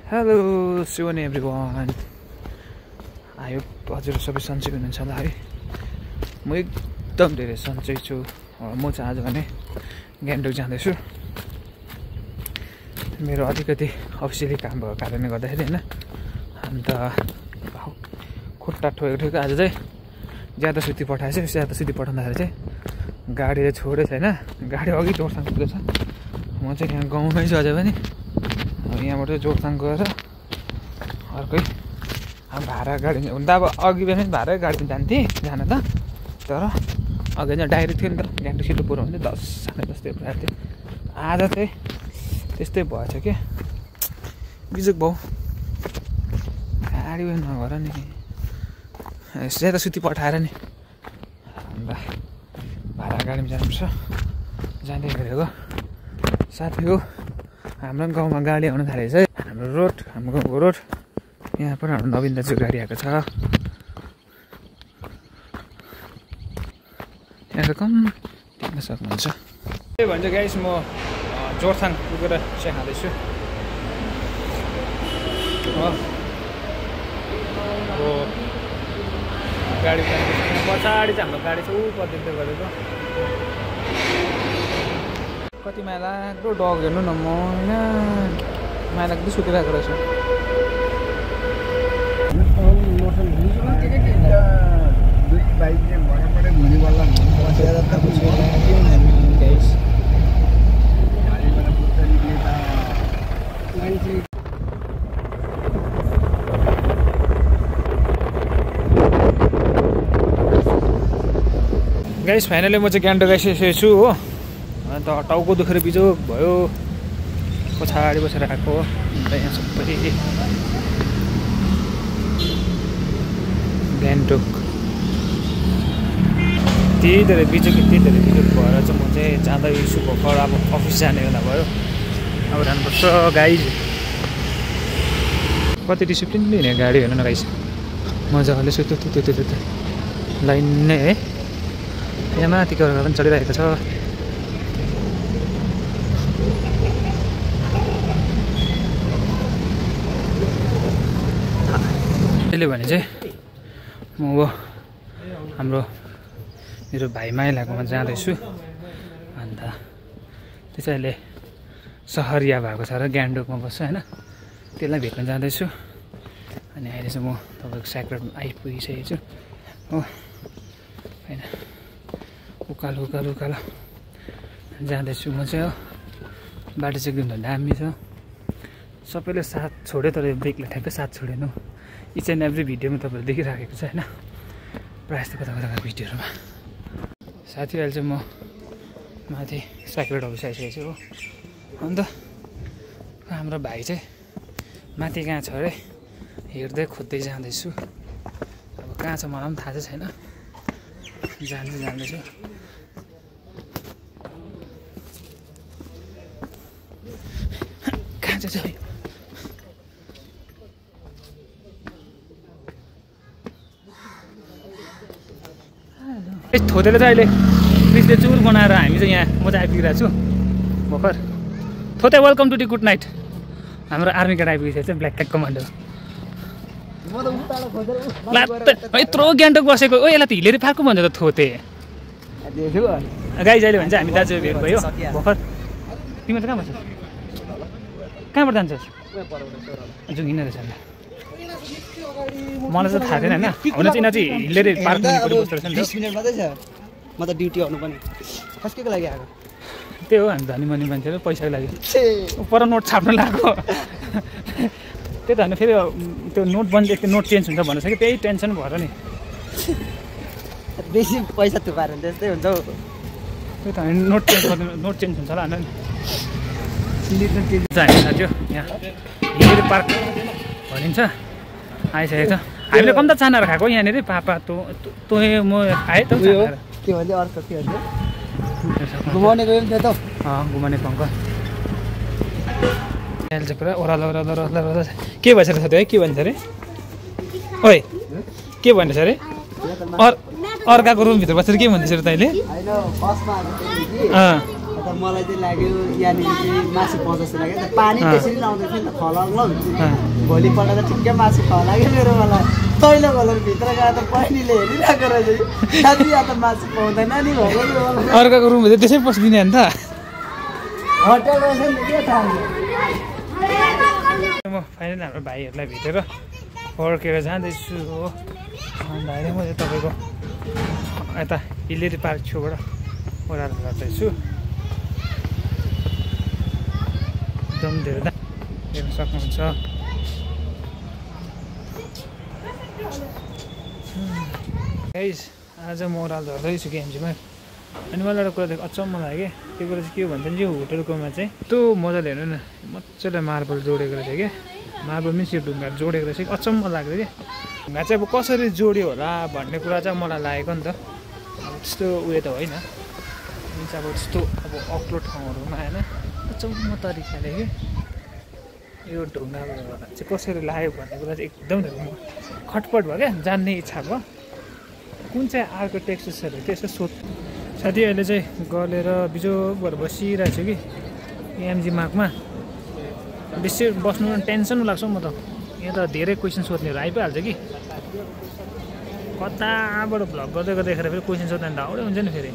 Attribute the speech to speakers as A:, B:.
A: Hello Sivan everyone, I hope हजुर सबै सन्चै हुनुहुन्छ होला है। म एकदम धेरै सन्चै छु। म चाहिँ आज भने गान्तोक जाँदैछु। मेरो अलिकति अफिसियली काम भएको कारणले गर्दाखेरि होइन, अन्त खुट्टा ठोकेको आज चाहिँ ज्यादा सुती पठाएछ। ज्यादा सुती पठाउँदाखेरि चाहिँ गाडीले छोडेछ होइन, गाडी अघि जोरसाङ पुगेछ। म चाहिँ यहाँ गाउँमै छु अझै पनि। यहाँबाट जोरसाङ गएर अर्कै भाडा गाडी हुन त अब अघि पनि भाडा गाडी जान्थेँ जान त, तर अघि चाहिँ डाइरेक्ट थियो नि त, गान्तोक छिटो पुऱ्याउँथ्यो 10 साढे 10 त्यो पुऱ्याएको थियो। आज चाहिँ त्यस्तै भएछ क्या, बिजुक भाउ गाडी पनि नभएर नि ज्यादा सुती पठाएर नि अन्त भाडा गाडीमा जानुपर्छ। जाँदै गरेको साथी हो, हाम्रो गाउँमा गाडी आउनु थालेको छ। हाम्रो गाउँको रोड यहाँ पनि हाम्रो नवीन दाजु गाडी आएको छ। यहाँ कम देख्न सक्नुहुन्छ। त्यही भन्छ गाइस, म जोरथाङ पुगेर चिया खाँदैछु। गाडी पछाडि चाहिँ हाम्रो गाडी चाहिँ ऊ देख्दै गरेको। कति माया लाग्दो डग हेर्नु न, म यहाँ माया लाग्दै सुतिरहेको रहेछ। गाइस फाइनली म चाहिँ गान्तोक आइसकेको छु हो। अन्त टाउको दुखेर बिजोग भयो, पछाडि बसेर आएको। अन्त यहाँ सबै गान्तोक त्यही धेरै बिजोग भएर चाहिँ म चाहिँ जाँदैछु भर्खर। अब अफिस जाने बेला भयो, अब जानुपर्छ गाइज। कति डिसिप्लिनले हिँडेको गाडी हेर्नु न गाइज, मजाले सुत्यो त्यो लाइन नै है। यहाँ माथिको पनि चलिरहेको छ। त्यसले भने चाहिँ म अब हाम्रो मेरो भाइ माइलाकोमा जाँदैछु। अन्त त्यो चाहिँ अहिले सहरिया भएको छ र गान्तोकमा बस्छ होइन, त्यसलाई भेट्न जाँदैछु। अनि अहिले चाहिँ म तपाईँको स्याक्रेटमा आइपुगिसकेको छु हो होइन। उकालो जाँदैछु म चाहिँ हो। बाटो चाहिँ एकदम दामी छ, सबैले साथ छोड्यो तर ब्रेकले ठ्याक्कै साथ छोडेन। इच एन्ड एभ्री भिडियोमा तपाईँहरू देखिराखेको छ होइन, प्रायः जस्तो कता भिडियोहरूमा। साथी अहिले चाहिँ म माथि स्याक्रेट अफिस आइसकेको छु हो। अन्त हाम्रो भाइ चाहिँ माथि कहाँ छ अरे हेर्दै खोज्दै जाँदैछु। अब कहाँ छ मलाई पनि थाहा चाहिँ छैन, जाँदैछु। कहाँ चाहिँ थोतेर चाहिँ अहिले प्लिजले चुर बनाएर हामी चाहिँ यहाँ म चाहिँ आइपुगिरहेको छु भर्खर। थोते welcome to the good night. हाम्रो आर्मी कार्ड आइपुगेको छ, ब्ल्याक क्याक कमान्डो। यत्रो गान्तोक बसेको ओ, यसलाई त हिलेरी फाल्को भन्छ त थोते गाइज। अहिले भन्छ हामी दाजु भेट भयो भर्खर। तिमी त कहाँ बस्छस्, कहाँबाट जान्छस्? जुन हिँड्ने रहेछ मलाई चाहिँ थाहा थिएन होइन। हुन चाहिँ यिनीहरू चाहिँ हिलेरी पार्क बस्दो रहेछ नि त।
B: 20 मिनट मात्रै छ, म त ड्युटी आउनु पर्ने। कसको लागि आएको?
A: त्यही हो, हामी धनी मनी मान्छेहरू पैसाको लागि पर नोट छाप्नु लाग्यो। त्यही त होइन, फेरि त्यो नोट बन्द त्यो नोट चेन्ज हुन्छ भनेर कि त्यही टेन्सन भएर नि
B: बेसी पैसा थुपाएर त्यस्तै हुन्छ हौ।
A: त्यही त होइन, नोट चेन्ज हुन्छ होला होइन। हामी साथी यहाँ हिलेरी पार्क भनिन्छ आइसकेको छ। हामीले कम त चानाहरू खाएको यहाँनिर। पापा तँ म आएँ त
B: के भन्छ अर्को के भन्छ घुमाउने गयो नि त
A: घुमाउने पङ्क। अहिले चाहिँ पुरा ओह्रालो के भन्छ रहेछ त्यो है, के भन्छ अरे ओइ के भन्छ अरे अर्काको रुमभित्र बसेर के भन्दैछ अरे तैँले?
B: मलाई चाहिँ लाग्यो यहाँनिर चाहिँ मासु पाउँछ जस्तो लाग्यो पानी त्यसरी लाउँदै थियो नि त खलङ भोलिपल्ट त ठिक्कै मासु लाग्यो मेरो मलाई तैलो खोलेर भित्र गएर त बहिनीले हेरिरहेको रहेछ साथी यहाँ त मासु पाउँदैन नि भएको
A: अर्काको रुम चाहिँ त्यसै पसिदिने नि त
B: होटल रहेछ नि के थाहा
A: म फाइनली हाम्रो भाइहरूलाई भेटेर फर्केर जाँदैछु हो अन्त अहिले म चाहिँ तपाईँको यता हिलेरी पार्क छेउबाट ओह्रालो गर्दैछु एकदम धेरै हेर्न सक्नुहुन्छ गाइस आज म ओह्रालो झर्दैछु केएमजीमा अनि मलाई एउटा कुरा देखेँ अचम्म लाग्यो त्यो कुरा चाहिँ के हो भन्छ यो होटलकोमा चाहिँ त्यो मजाले हेर्नु न मजाले मार्बल जोडेको रहेछ क्या मार्बल मिन्स यो ढुङ्गा जोडेको रहेछ कि अचम्म लाग्यो कि ढुङ्गा चाहिँ अब कसरी जोड्यो होला भन्ने कुरा चाहिँ मलाई लागेको नि त अब त्यस्तो उयो त होइन मिन्स अब त्यस्तो अब अग्लो ठाउँहरूमा होइन अचम्म तरिकाले कि यो ढुङ्गा चाहिँ कसरी लाग्यो भन्ने कुरा चाहिँ एकदम म खटपट भयो क्या जान्ने इच्छा भयो कुन चाहिँ आर्किटेक्चर्सहरू त्यसो सोध साथी अहिले चाहिँ गलेर बिजोग भएर बसिरहेको छु कि एमजी मार्कमा बेसी बस्नु टेन्सन लाग्छ म त यहाँ त धेरै क्वेसन सोध्नेहरू आइपुहाल्छ कि कताबाट भ्लग गर्दै गर्दाखेरि फेरि क्वेसन सोध्दा हाउडै हुन्छ नि फेरि